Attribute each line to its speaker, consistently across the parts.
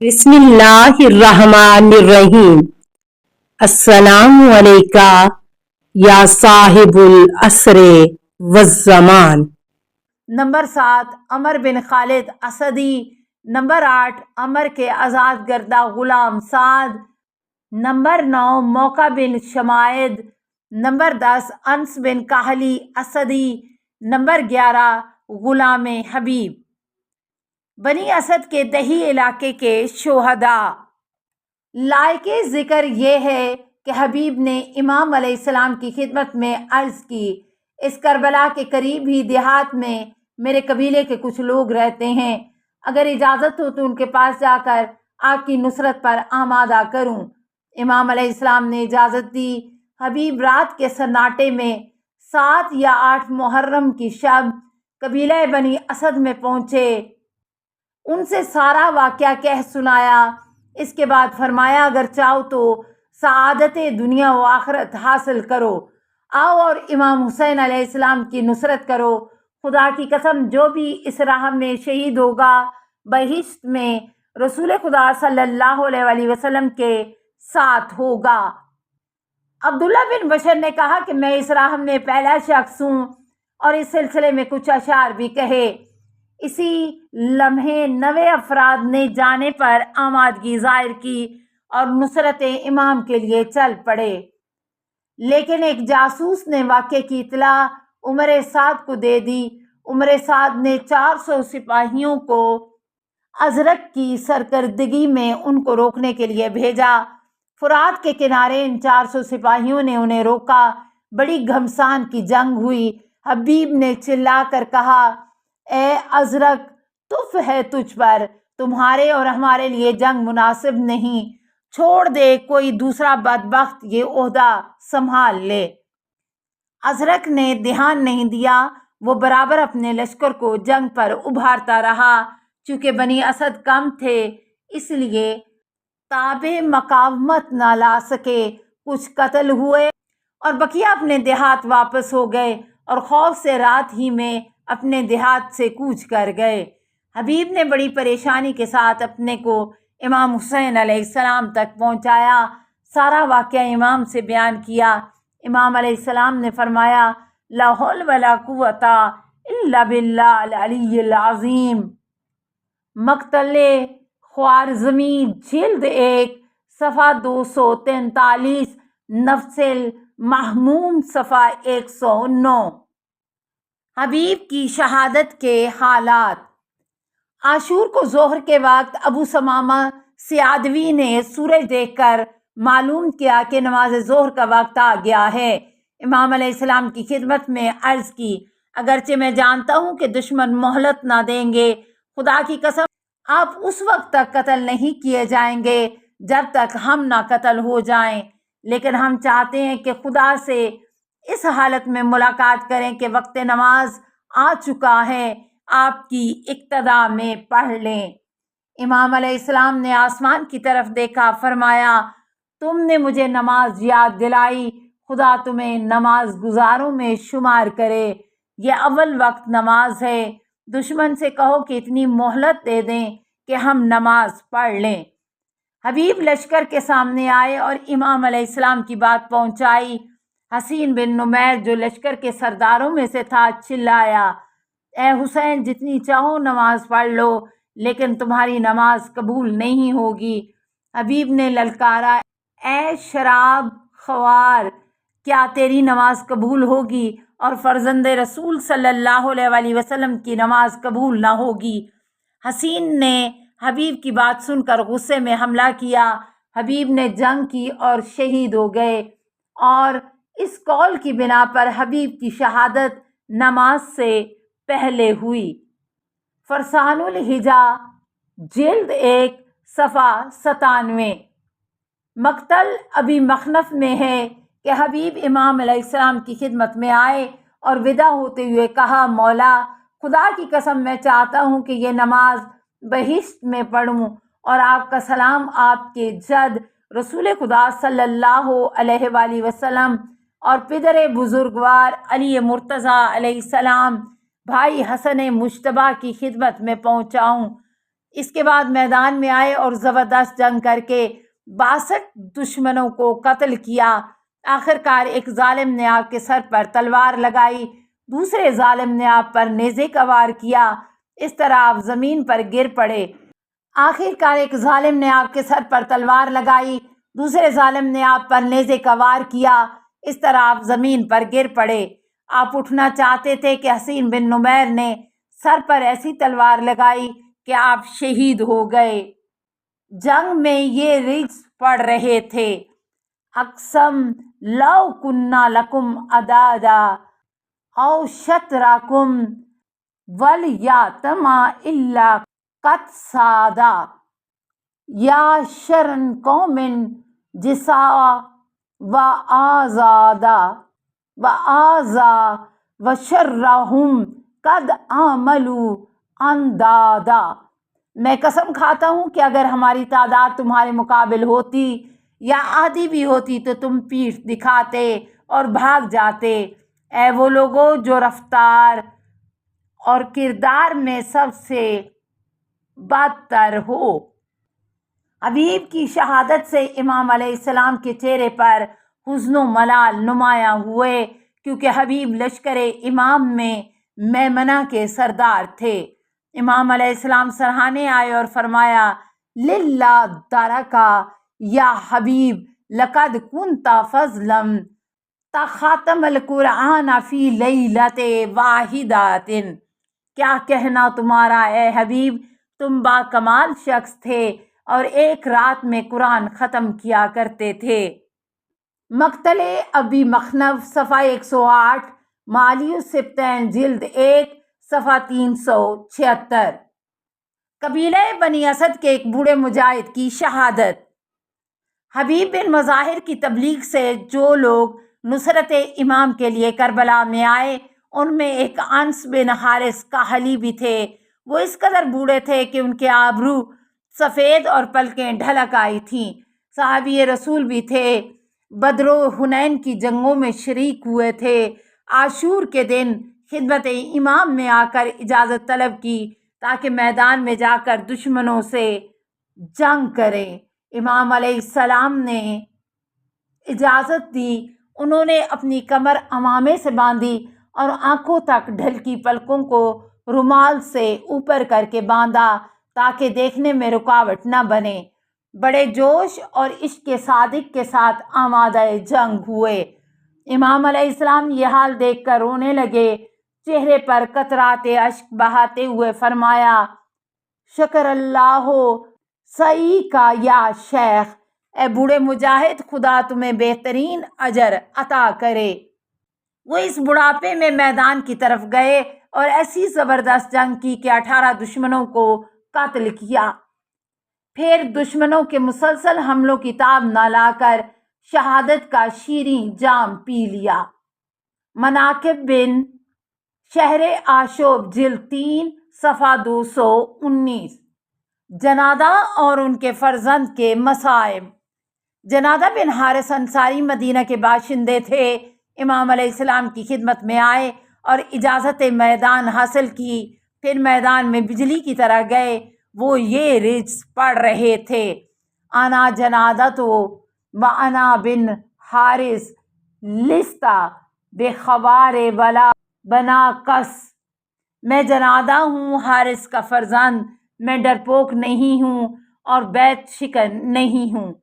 Speaker 1: बिस्मिल्लाहिर्रहमानिर्रहीम। अस्सलामु अलैका या साहिबुल असरे वज़्ज़मान।
Speaker 2: नंबर 7 अमर बिन खालिद असदी। नंबर 8 अमर के आज़ाद गर्दा गुलाम साद। नंबर 9 मौका बिन शमायद। नंबर 10 अनस बिन काहली असदी। नंबर 11 गुलाम हबीब। बनी असद के दही इलाके के शोहदा। लायके ज़िक्र ये है कि हबीब ने इमाम अलैहिस्सलाम की खिदमत में अर्ज़ की, इस करबला के करीब ही देहात में मेरे कबीले के कुछ लोग रहते हैं, अगर इजाज़त हो तो उनके पास जाकर आपकी नुसरत पर आमादा करूं। इमाम अलैहिस्सलाम ने इजाज़त दी। हबीब रात के सन्नाटे में 7 या 8 मुहर्रम की शब कबीला बनी असद में पहुँचे। उनसे सारा वाक़या कह सुनाया। इसके बाद फरमाया, अगर चाहो तो सआदत दुनिया व आखिरत हासिल करो, आओ और इमाम हुसैन अलैहिस्सलाम की नुसरत करो। खुदा की कसम, जो भी इस राह में शहीद होगा बहिश्त में रसूल खुदा सल्लल्लाहु अलैहि वसल्लम के साथ होगा। अब्दुल्ला बिन बशर ने कहा कि मैं इस राह में पहला शख्स हूँ और इस सिलसिले में कुछ अशार भी कहे। इसी लम्हे नवे अफराद ने जाने पर आमादगी ज़ाहिर की और नुसरत इमाम के लिए चल पड़े। लेकिन एक जासूस ने वाक़े की इतला उमर साद को दे दी। उमर साद ने 400 सिपाहियों को अजरक की सरकर्दगी में उनको रोकने के लिए भेजा। फुरात के किनारे इन 400 सिपाहियों ने उन्हें रोका। बड़ी घमसान की जंग हुई। हबीब ने चिल्ला कर कहा, ए अजरक, तुफ है तुझ पर, तुम्हारे और हमारे लिए जंग मुनासिब नहीं, छोड़ दे, कोई दूसरा बदबख्त ये ओहदा संभाल ले। अजरक ने ध्यान नहीं दिया। वो बराबर अपने लश्कर को जंग पर उभारता रहा। चूँकि बनी असद कम थे इसलिए ताबे मकावमत ना ला सके। कुछ कत्ल हुए और बकिया अपने देहात वापस हो गए और खौफ से रात ही में अपने देहात से कूच कर गए। हबीब ने बड़ी परेशानी के साथ अपने को इमाम हुसैन अलैहिस्सलाम तक पहुंचाया। सारा वाक़या इमाम से बयान किया। इमाम अलैहिस्सलाम ने फरमाया, ला हौल वला कुव्वता इल्ला बिल्लाहिल अलिय्यिल अज़ीम। मक़तले ख्वारिज़मी जिल्द 1 सफ़ा 243, नफ्सिल महमूम सफ़ा 109। हबीब की शहादत के हालात। आशूर को ज़ोहर के वक्त अबू समामा सियादवी ने सूरज देखकर मालूम किया कि नमाज ज़ोहर का वक्त आ गया है। इमाम अलैहिस्सलाम की खिदमत में अर्ज़ की, अगरचे मैं जानता हूँ कि दुश्मन मोहलत ना देंगे, खुदा की कसम आप उस वक्त तक कत्ल नहीं किए जाएंगे जब तक हम ना कत्ल हो जाएं। लेकिन हम चाहते हैं कि खुदा से इस हालत में मुलाकात करें कि वक्त नमाज आ चुका है, आपकी इक्तदा में पढ़ लें। इमाम अलैहिस्सलाम ने आसमान की तरफ देखा, फरमाया, तुमने मुझे नमाज याद दिलाई, खुदा तुम्हें नमाज गुजारों में शुमार करे। यह अव्वल वक्त नमाज है। दुश्मन से कहो कि इतनी मोहलत दे दें कि हम नमाज पढ़ लें। हबीब लश्कर के सामने आए और इमाम अलैहिस्सलाम की बात पहुंचाई। हसीन बिन नुमैर जो लश्कर के सरदारों में से था चिल्लाया, ए हुसैन, जितनी चाहो नमाज पढ़ लो, लेकिन तुम्हारी नमाज कबूल नहीं होगी। हबीब ने ललकारा, ए शराब ख्वार, क्या तेरी नमाज कबूल होगी और फर्जंदे रसूल सल्लल्लाहु अलैहि वसल्लम की नमाज कबूल ना होगी? हसीन ने हबीब की बात सुनकर गुस्से में हमला किया। हबीब ने जंग की और शहीद हो गए और इस कौल की बिना पर हबीब की शहादत नमाज से पहले हुई। फरसानुल हिजा जिल्द 1 सफ़ा 97। मक़तल अभी मखनफ में है कि हबीब इमाम अलैहिस्सलाम की खिदमत में आए और विदा होते हुए कहा, मौला, खुदा की कसम मैं चाहता हूँ कि ये नमाज बहिश्त में पढ़ूँ और आपका सलाम आपके जद रसूल खुदा सल्लल्लाहु अलैहि वसल्लम और पिदर बुजुर्गवार अली मुर्तज़ा अलैहिस्सलाम भाई हसन मुश्तबा की खिदमत में पहुँचाऊँ। इसके बाद मैदान में आए और ज़बरदस्त जंग करके 62 दुश्मनों को कत्ल किया। आखिरकार एक जालिम ने आपके सर पर तलवार लगाई, दूसरे जालिम ने आप पर नेज़े का वार किया। इस तरह आप ज़मीन पर गिर पड़े। आखिरकार एक जालिम ने आपके सर पर तलवार लगाई, दूसरे जालिम ने आप पर नेज़े का वार किया। इस तरह आप ज़मीन पर गिर पड़े। आप उठना चाहते थे कि हसीन बिन नुमैर ने सर पर ऐसी तलवार लगाई कि आप शहीद हो गए। जंग में ये रिज्स पढ़ रहे थे, अक्सम लव कुन्ना लकुम अदादा औ शतराकुम वल यातमा इल्ला कत सादा या शरन कौमिन जिसा व आजादा व आजा व शर्रहुम कद आमलू अंदादा। मैं कसम खाता हूँ कि अगर हमारी तादाद तुम्हारे मुकाबिल होती या आधी भी होती तो तुम पीठ दिखाते और भाग जाते। ऐ वो लोगों जो रफ्तार और किरदार में सबसे बदतर हो। हबीब की शहादत से इमाम अलैहिस्सलाम के चेहरे पर हुज़्न मलाल नुमाया हुए, क्योंकि हबीब लश्कर इमाम में मैमना के सरदार थे। इमाम अलैहिस्सलाम सराहने आए और फरमाया, लिल्ला दरका या हबीब लक़द कुन्ता फज़लम तख़ातमल कुरआन फ़ी लैलते वाहिदातिन। क्या कहना तुम्हारा ए हबीब, तुम बाकमाल शख्स थे और एक रात में कुरान ख़त्म किया करते थे। मक़तले अबी मखनफ सफ़ा 108, मालियुस सिब्तैन जिल्द 1 सफ़ा 376। कबीला बनी असद के एक बूढ़े मुजाहिद की शहादत। हबीब बिन मज़ाहिर की तबलीग से जो लोग नुसरत इमाम के लिए करबला में आए, उनमें एक अंस बिन हारिस काहली भी थे। वो इस कदर बूढ़े थे कि उनके आबरू सफ़ेद और पलकें ढलक आई थीं। साहबी रसूल भी थे, बदरो हुनैन की जंगों में शरीक हुए थे। आशूर के दिन खिदमत इमाम में आकर इजाज़त तलब की ताकि मैदान में जाकर दुश्मनों से जंग करें। इमाम अलैहिस्सलाम ने इजाज़त दी। उन्होंने अपनी कमर अमामे से बांधी और आंखों तक ढलकी पलकों को रुमाल से ऊपर करके बांधा ताकि देखने में रुकावट न बने। बड़े जोश और इश्क सादिक के साथ आमादा जंग हुए। इमाम अलैहिस्सलाम ये हाल देखकर रोने लगे। चेहरे पर कतराते अश्क बहाते हुए फरमाया, शुक्र अल्लाह सही का या शेख, ए बूढ़े मुजाहिद, खुदा तुम्हें बेहतरीन अजर अता करे। वो इस बुढ़ापे में मैदान की तरफ गए और ऐसी ज़बरदस्त जंग की कि 18 दुश्मनों को कत्ल किया। फिर दुश्मनों के मुसलसल हमलों की ताब न लाकर शहादत का शीरीं जाम पी लिया। मनाकिब बिन शहरे आशोब जिल्द 3 सफ़ा 219। जनादा और उनके फर्जंद के मसाइब। जनादा बिन हारिस अंसारी मदीना के बाशिंदे थे। इमाम अलैहिस्सलाम की खिदमत में आए और इजाज़त मैदान हासिल की। फिर मैदान में बिजली की तरह गए। वो ये रिज्स पढ़ रहे थे, आना जनादा तो व अना बिन हारिस लिस्ता बेखबारे वला बना कस। मैं जनादा हूँ, हारिस का फर्जंद, मैं डरपोक नहीं हूँ और बैत शिकन नहीं हूँ।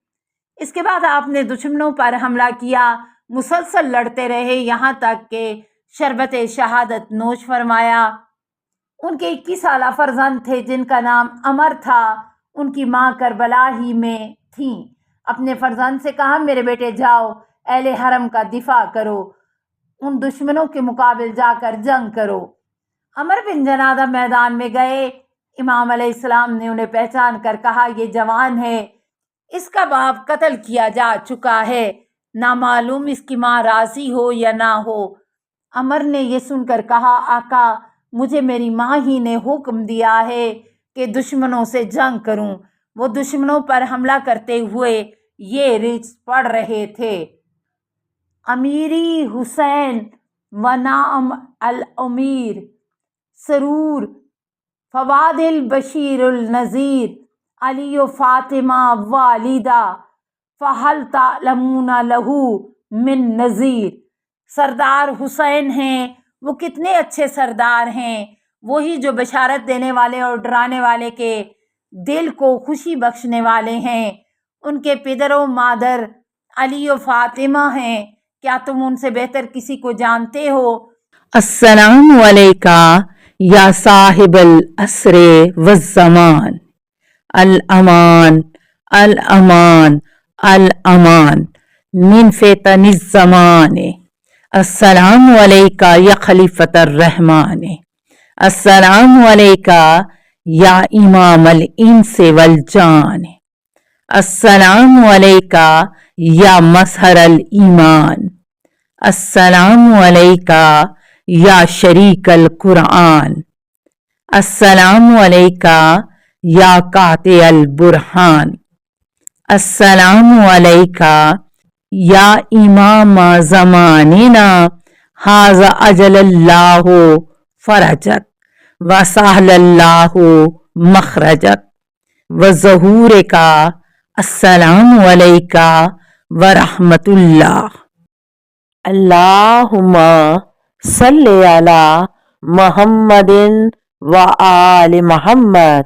Speaker 2: इसके बाद आपने दुश्मनों पर हमला किया, मुसलसल लड़ते रहे, यहाँ तक कि शरबत शहादत नोश फरमाया। उनके 21 साला फर्जंद थे जिनका नाम अमर था। उनकी माँ करबला ही में थी। अपने फर्जंद से कहा, मेरे बेटे जाओ, अहले हरम का दिफा करो, उन दुश्मनों के मुकाबिल जाकर जंग करो। अमर बिन जनादा मैदान में गए। इमाम अलैहिस्सलाम ने उन्हें पहचान कर कहा, ये जवान है, इसका बाप कत्ल किया जा चुका है, ना मालूम इसकी माँ राजी हो या ना हो। अमर ने यह सुनकर कहा, आका, मुझे मेरी माँ ही ने हुक्म दिया है कि दुश्मनों से जंग करूं। वो दुश्मनों पर हमला करते हुए ये रिज्स पढ़ रहे थे, अमीरी हुसैन व नाम अल अमीर सरूर फवादिल बशीरुल नज़ीर अली व फ़ातिमा वालिदा फ़हल तालमूना लहू मिन नज़ीर। सरदार हुसैन हैं, वो कितने अच्छे सरदार हैं, वही जो बशारत देने वाले और डराने वाले के दिल को खुशी बख्शने वाले हैं। उनके पिदर व मादर अली व फ़ातिमा हैं, क्या तुम उनसे बेहतर किसी को जानते हो?
Speaker 1: अस्सलामु अलैका या साहिबल असरे वज़्ज़मान, अल अमान अल अमान अल अमान मिन फ़ितनिज़ ज़माने। अस्सलामु अलैका या खलीफतर रहमाने। अस्सलामु अलैका या इमामल इंस वल जान। अस्सलामु अलैका या मज़हरल ईमान। अस्सलामु अलैका या शरीकल कुरान। अस्सलामु अलैका या कातिल बुरहान। अस्सलामु अलैका या इमाम ज़मानिना हाज़ा अजलल्लाहु फरजक व सहलल्लाहु मखरजक व ज़हूरका। अस्सलामु अलैका व रहमतुल्लाह। अल्लाहुम्मा सल्लि अला मुहम्मदिन व आलि मुहम्मद।